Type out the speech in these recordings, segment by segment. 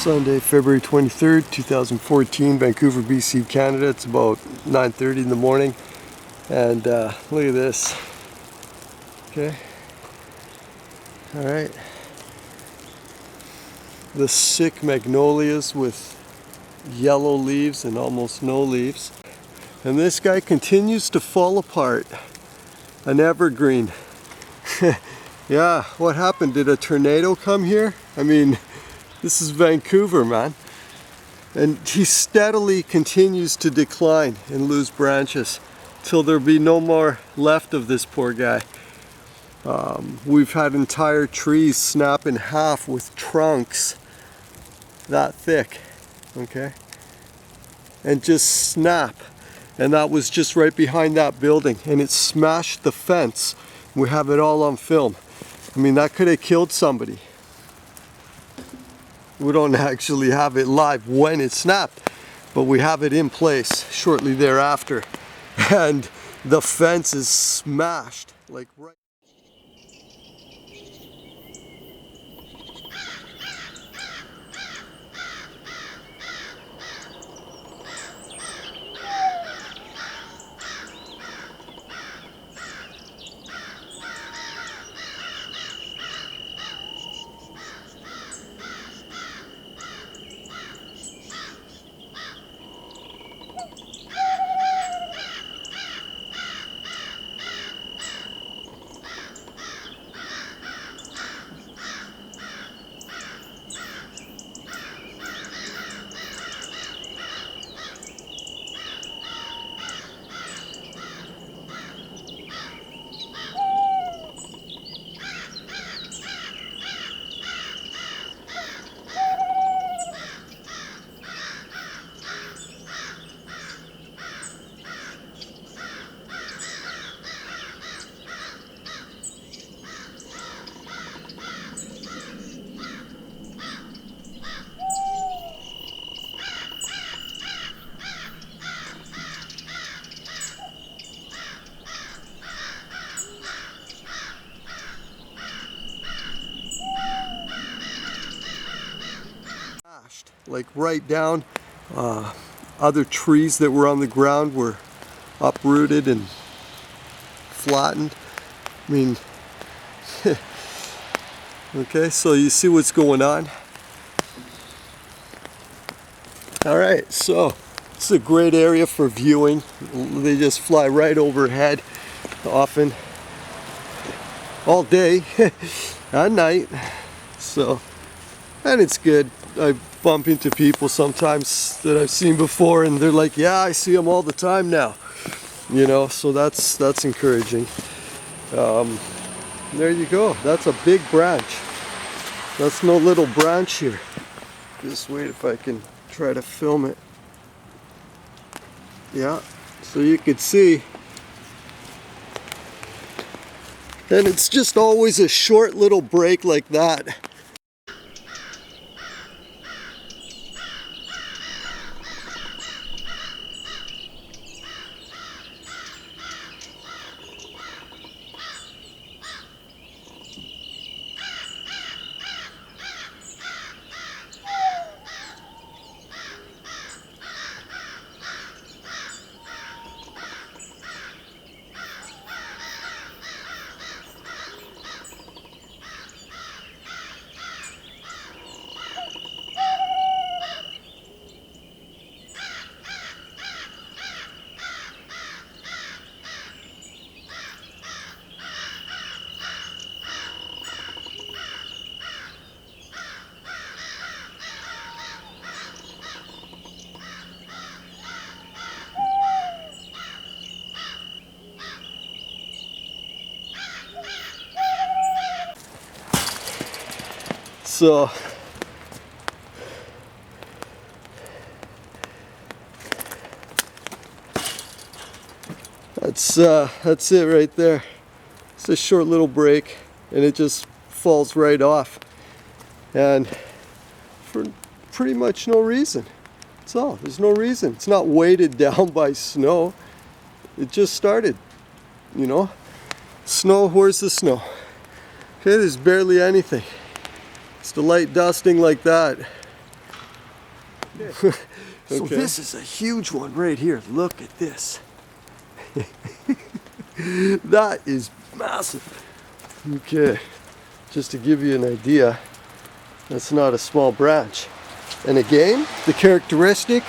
Sunday, February 23rd, 2014, Vancouver, BC, Canada. It's about 9:30 in the morning, and look at this. Okay. All right. The sick magnolias with yellow leaves and almost no leaves. And this guy continues to fall apart. An evergreen. Yeah, what happened? Did a tornado come here? I mean, this is Vancouver, man. And he steadily continues to decline and lose branches till there'll be no more left of this poor guy. We've had entire trees snap in half with trunks that thick, okay? And just snap. And that was just right behind that building, and it smashed the fence. We have it all on film. I mean, that could have killed somebody. We don't actually have it live when it snapped, but we have it in place shortly thereafter. And the fence is smashed, like right. Like right down. Other trees that were on the ground were uprooted and flattened. I mean, okay, so you see what's going on. All right, so it's a great area for viewing. They just fly right overhead, often all day and night. So, and it's good. I bump into people sometimes that I've seen before, and they're like, yeah, I see them all the time now, you know, so that's encouraging. There you go. That's a big branch. That's no little branch here. Just wait if I can try to film it. Yeah, so you could see. And it's just always a short little break like that. So that's it right there. It's a short little break, and it just falls right off, and for pretty much no reason. That's all. There's no reason. It's not weighted down by snow. It just started, you know. Snow, where's the snow? Okay, there's barely anything. It's the light dusting like that. Okay. So this is a huge one right here. Look at this. That is massive. Okay, just to give you an idea, that's not a small branch. And again, the characteristic,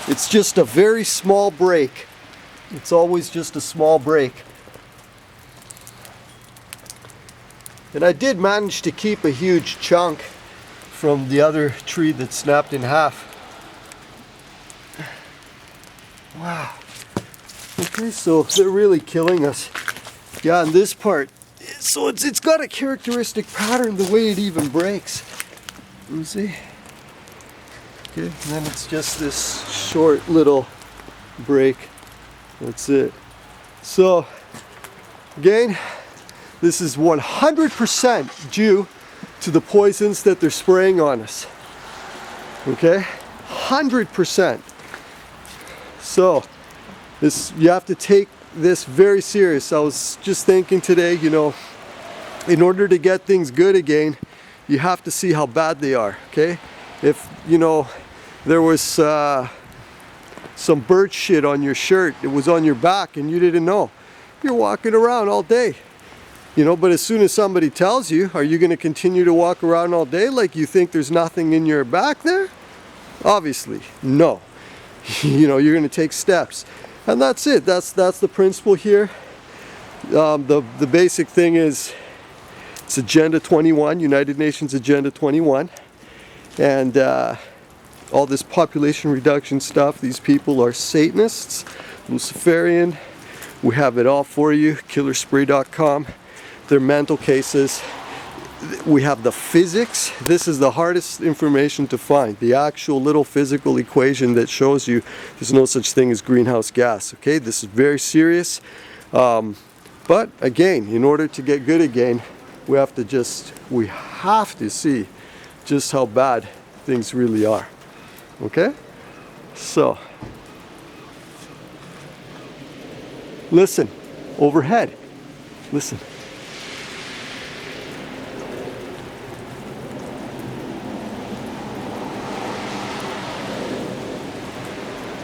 it's just a very small break. It's always just a small break. And I did manage to keep a huge chunk from the other tree that snapped in half. Wow. Okay, so they're really killing us. Yeah, and this part, so it's got a characteristic pattern the way it even breaks. Let me see. Okay, and then it's just this short little break. That's it. So, again, this is 100% due to the poisons that they're spraying on us. Okay? 100%. So, you have to take this very serious. I was just thinking today, you know, in order to get things good again, you have to see how bad they are, okay? If, you know, there was some bird shit on your shirt, it was on your back and you didn't know, you're walking around all day. You know, but as soon as somebody tells you, are you going to continue to walk around all day like you think there's nothing in your back there? Obviously, no. You know, you're going to take steps. And that's it. That's the principle here. The basic thing is, it's Agenda 21, United Nations Agenda 21. And all this population reduction stuff, these people are Satanists, Luciferian. We have it all for you, killerspray.com. They're mental cases. We have the physics. This is the hardest information to find. The actual little physical equation that shows you there's no such thing as greenhouse gas. Okay, this is very serious. But again, in order to get good again, we have to see just how bad things really are. Okay? So, listen, overhead, listen.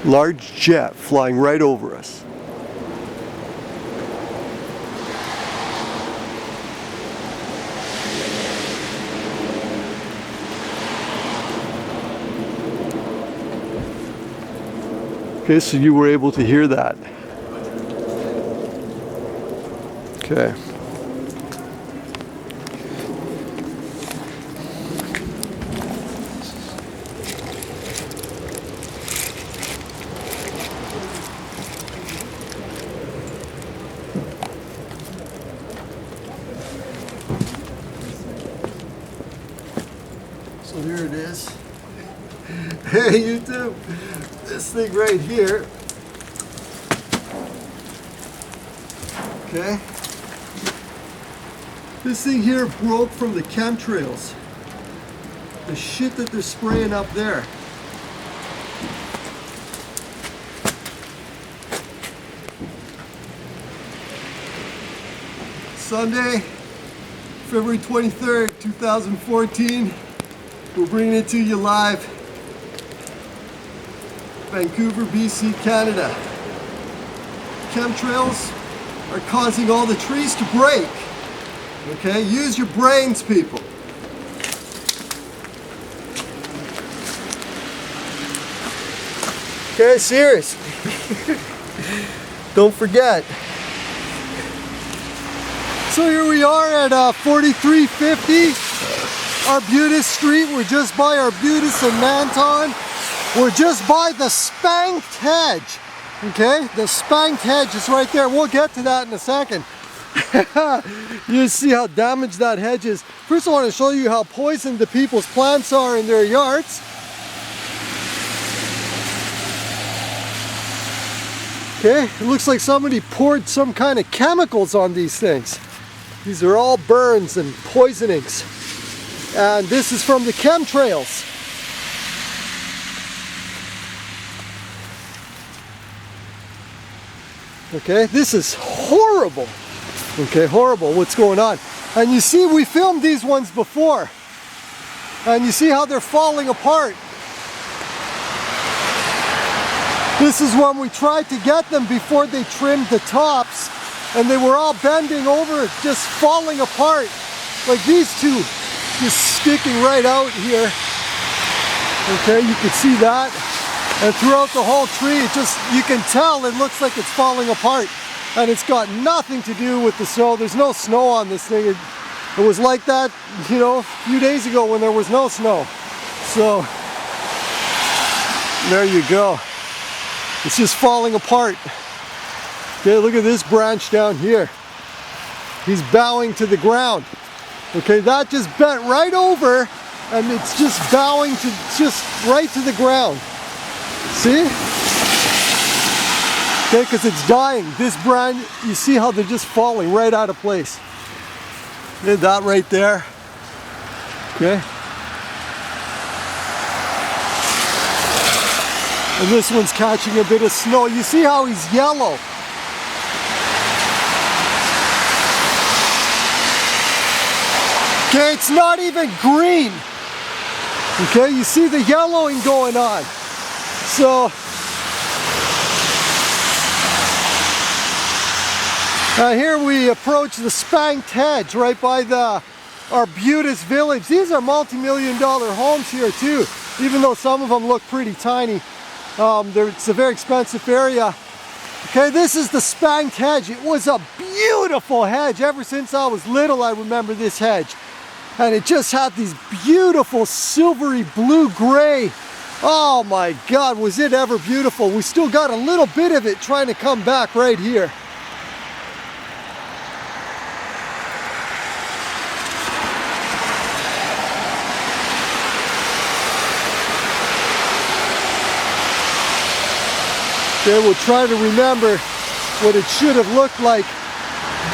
Large jet flying right over us. Okay, so you were able to hear that. Okay. So here it is. Hey YouTube, this thing right here. Okay. This thing here broke from the chemtrails. The shit that they're spraying up there. Sunday, February 23rd, 2014. We're bringing it to you live. Vancouver, BC, Canada. Chemtrails are causing all the trees to break. Okay, use your brains, people. Okay, serious. Don't forget. So here we are at 4350 Arbutus Street. We're just by Arbutus and Manton. We're just by the spanked hedge. Okay, the spanked hedge is right there. We'll get to that in a second. You see how damaged that hedge is. First I want to show you how poisoned the people's plants are in their yards. Okay, it looks like somebody poured some kind of chemicals on these things. These are all burns and poisonings. And this is from the chemtrails. Okay, this is horrible. Okay, horrible what's going on. And you see, we filmed these ones before. And you see how they're falling apart. This is when we tried to get them before they trimmed the tops, and they were all bending over, just falling apart. Like these two, just sticking right out here. Okay, you can see that. And throughout the whole tree, you can tell it looks like it's falling apart. And it's got nothing to do with the snow. There's no snow on this thing. It was like that, you know, a few days ago when there was no snow. So, there you go. It's just falling apart. Okay, look at this branch down here. He's bowing to the ground. Okay, that just bent right over, and it's just bowing to just right to the ground. See? Okay, because it's dying. This branch, you see how they're just falling right out of place. Did that right there. Okay. And this one's catching a bit of snow. You see how he's yellow? Okay, it's not even green. Okay, you see the yellowing going on. So, here we approach the spanked hedge right by the Arbutus village. These are multi-million-dollar homes here too, even though some of them look pretty tiny. It's a very expensive area. Okay, this is the spanked hedge. It was a beautiful hedge. Ever since I was little, I remember this hedge. And it just had these beautiful silvery blue-gray. Oh my God, was it ever beautiful. We still got a little bit of it trying to come back right here. Okay, we'll try to remember what it should have looked like.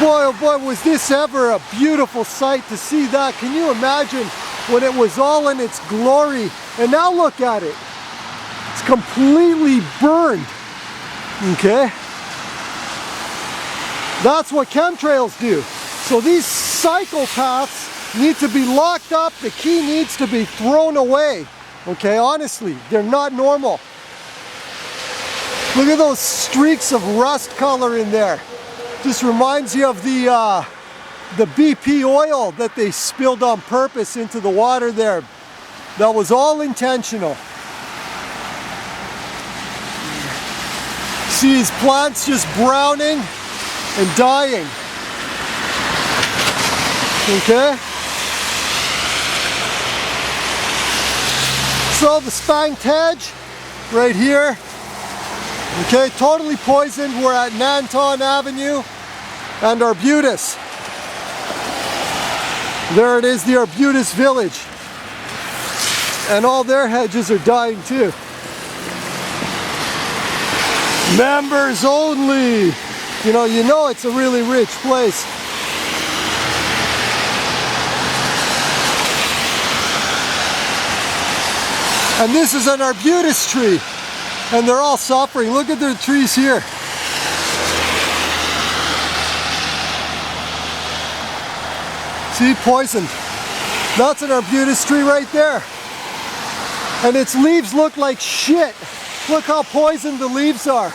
Boy, oh boy, was this ever a beautiful sight to see that. Can you imagine when it was all in its glory? And now look at it. It's completely burned. Okay? That's what chemtrails do. So these psychopaths need to be locked up. The key needs to be thrown away. Okay, honestly, they're not normal. Look at those streaks of rust color in there. Just reminds you of the BP oil that they spilled on purpose into the water there. That was all intentional. See these plants just browning and dying. Okay? So the spanked hedge right here. Okay, totally poisoned. We're at Nanton Avenue and Arbutus. There it is, the Arbutus village. And all their hedges are dying too. Members only. You know it's a really rich place. And this is an Arbutus tree. And they're all suffering. Look at their trees here. See, poisoned. That's an Arbutus tree right there. And its leaves look like shit. Look how poisoned the leaves are.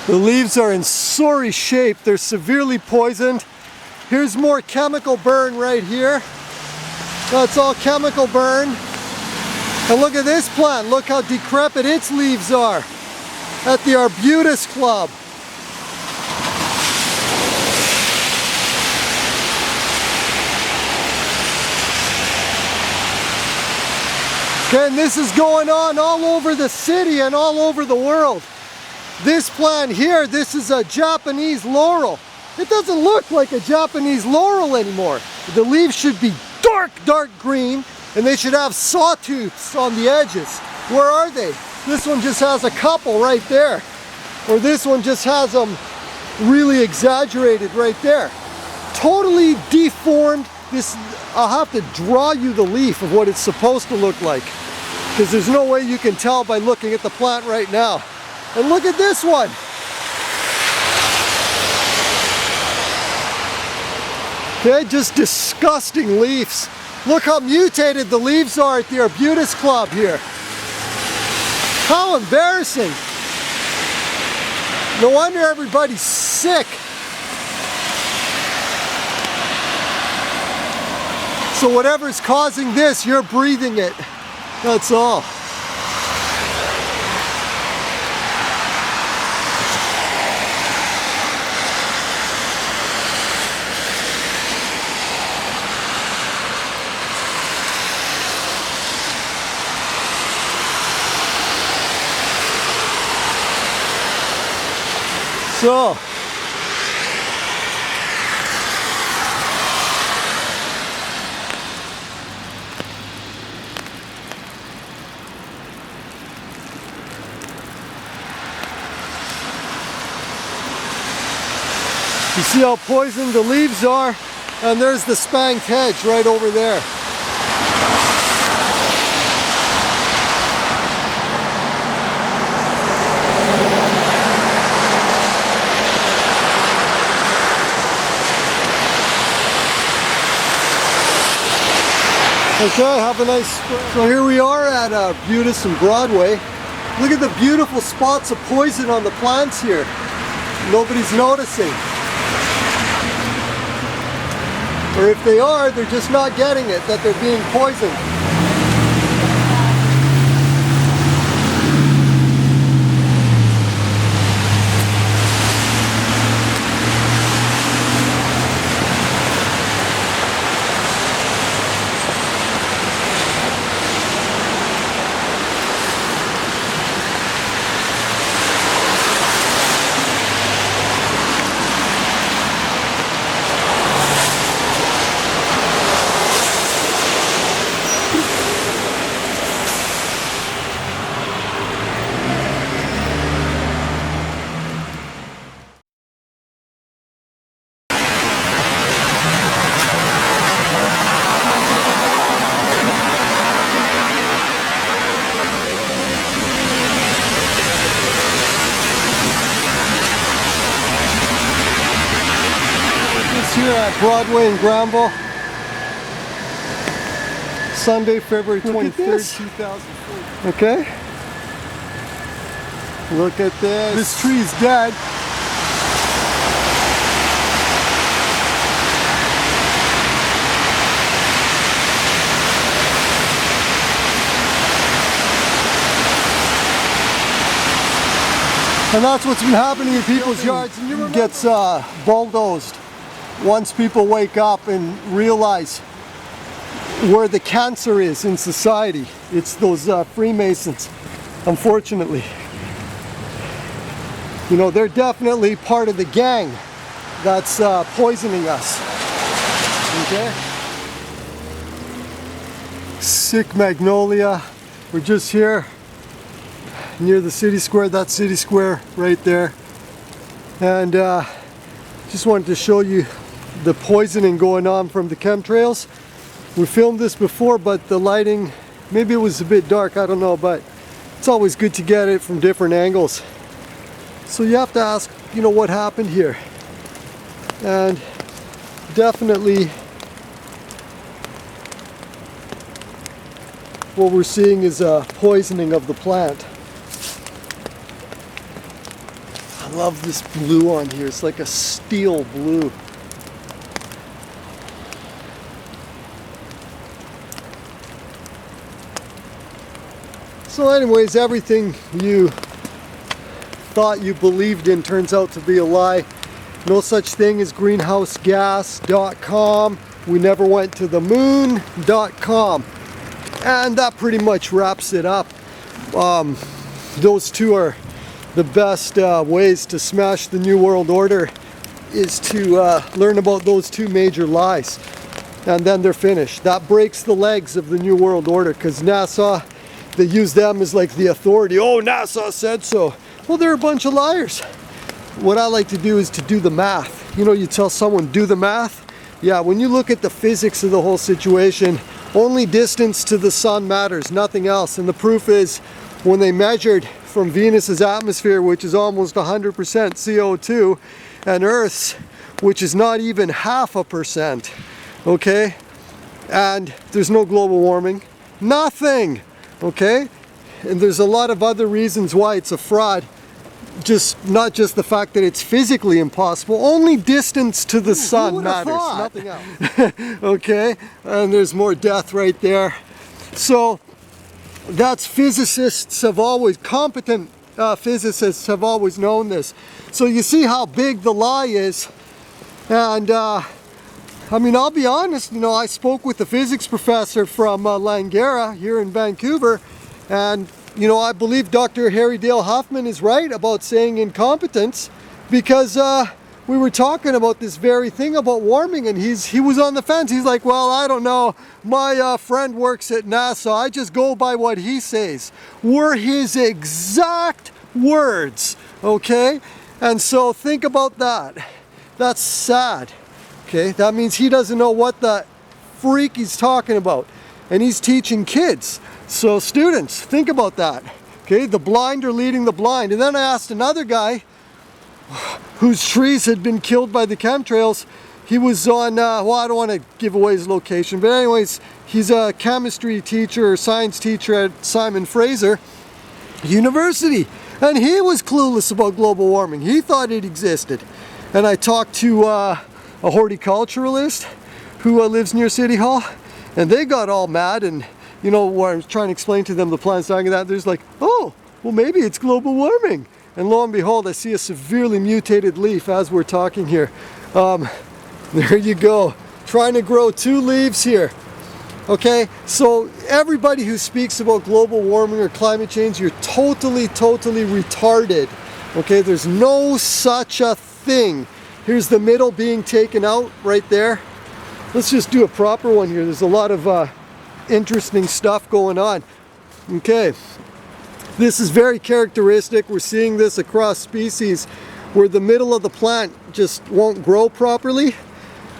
The leaves are in sorry shape. They're severely poisoned. Here's more chemical burn right here. That's all chemical burn. And look at this plant. Look how decrepit its leaves are at the Arbutus Club. Okay, and this is going on all over the city and all over the world. This plant here, this is a Japanese laurel. It doesn't look like a Japanese laurel anymore. The leaves should be dark green, and they should have sawtooths on the edges. Where are they? This one just has a couple right there. Or this one just has them really exaggerated right there. Totally deformed. This, I'll have to draw you the leaf of what it's supposed to look like, because there's no way you can tell by looking at the plant right now. And look at this one. Okay, just disgusting leaves. Look how mutated the leaves are at the Arbutus Club here. How embarrassing. No wonder everybody's sick. So whatever's causing this, you're breathing it. That's all. So, you see how poisoned the leaves are? And there's the spanked hedge right over there. Okay, have a nice spring. So here we are at Arbutus and Broadway. Look at the beautiful spots of poison on the plants here. Nobody's noticing. Or if they are, they're just not getting it, that they're being poisoned. Here at Broadway in Granville, Sunday, February 23rd, 2004. Okay. Look at this. This tree's dead. And that's what's been happening in people's yards. It gets bulldozed. Once people wake up and realize where the cancer is in society, it's those Freemasons, unfortunately. You know, they're definitely part of the gang that's poisoning us. Okay? Sick magnolia. We're just here near the city square. That's city square right there. And just wanted to show you the poisoning going on from the chemtrails. We filmed this before, but the lighting, maybe it was a bit dark, I don't know, but it's always good to get it from different angles. So you have to ask, you know, what happened here? And definitely what we're seeing is a poisoning of the plant. I love this blue on here. It's like a steel blue. So anyways, everything you thought you believed in turns out to be a lie. No such thing as greenhousegas.com. We never went to the moon.com. And that pretty much wraps it up. Those two are the best ways to smash the New World Order, is to learn about those two major lies. and then they're finished. That breaks the legs of the New World Order, because NASA, they use them as like the authority. Oh, NASA said so. Well, they're a bunch of liars. What I like to do is to do the math. You know, you tell someone, do the math. Yeah, when you look at the physics of the whole situation, only distance to the sun matters, nothing else. And the proof is, when they measured from Venus's atmosphere, which is almost 100% CO2, and Earth's, which is not even 0.5%, okay? And there's no global warming, nothing, okay? And there's a lot of other reasons why it's a fraud. Not just the fact that it's physically impossible, only distance to the sun matters, nothing else. Okay, and there's more death right there. So that's, physicists have always, competent physicists have always known this. So you see how big the lie is. And I mean, I'll be honest, you know, I spoke with the physics professor from Langara here in Vancouver, and you know, I believe Dr. Harry Dale Huffman is right about saying incompetence, because we were talking about this very thing about warming, and he was on the fence. He's like, well, I don't know, my friend works at NASA, I just go by what he says. Were his exact words, okay? And so think about that. That's sad, okay? That means he doesn't know what the freak he's talking about, and he's teaching kids. So students, think about that, okay? The blind are leading the blind. And then I asked another guy whose trees had been killed by the chemtrails. He was on, well, I don't want to give away his location, but anyways, he's a chemistry teacher or science teacher at Simon Fraser University. And he was clueless about global warming. He thought it existed. And I talked to a horticulturalist who lives near City Hall, and they got all mad. And you know, where I was trying to explain to them the plants talking that, there's like, oh, well, maybe it's global warming. And lo and behold, I see a severely mutated leaf as we're talking here. There you go, trying to grow 2 leaves here. Okay, so everybody who speaks about global warming or climate change, you're totally retarded. Okay, there's no such a thing. Here's the middle being taken out right there. Let's just do a proper one here. There's a lot of interesting stuff going on. Okay, this is very characteristic. We're seeing this across species where the middle of the plant just won't grow properly.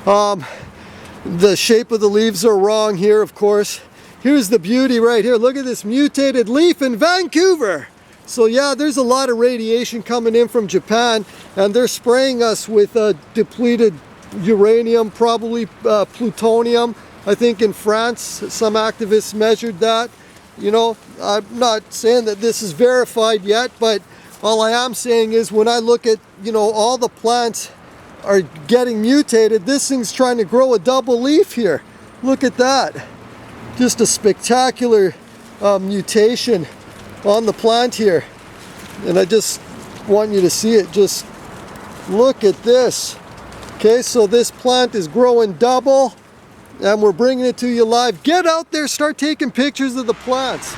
The shape of the leaves are wrong here, of course. Here's the beauty right here. Look at this mutated leaf in Vancouver. So yeah, there's a lot of radiation coming in from Japan, and they're spraying us with depleted uranium, probably plutonium. I think in France, some activists measured that. You know, I'm not saying that this is verified yet, but all I am saying is when I look at, you know, all the plants are getting mutated, this thing's trying to grow a double leaf here. Look at that. Just a spectacular mutation on the plant here. And I just want you to see it. Just look at this. Okay, so this plant is growing double, and we're bringing it to you live. Get out there, start taking pictures of the plants.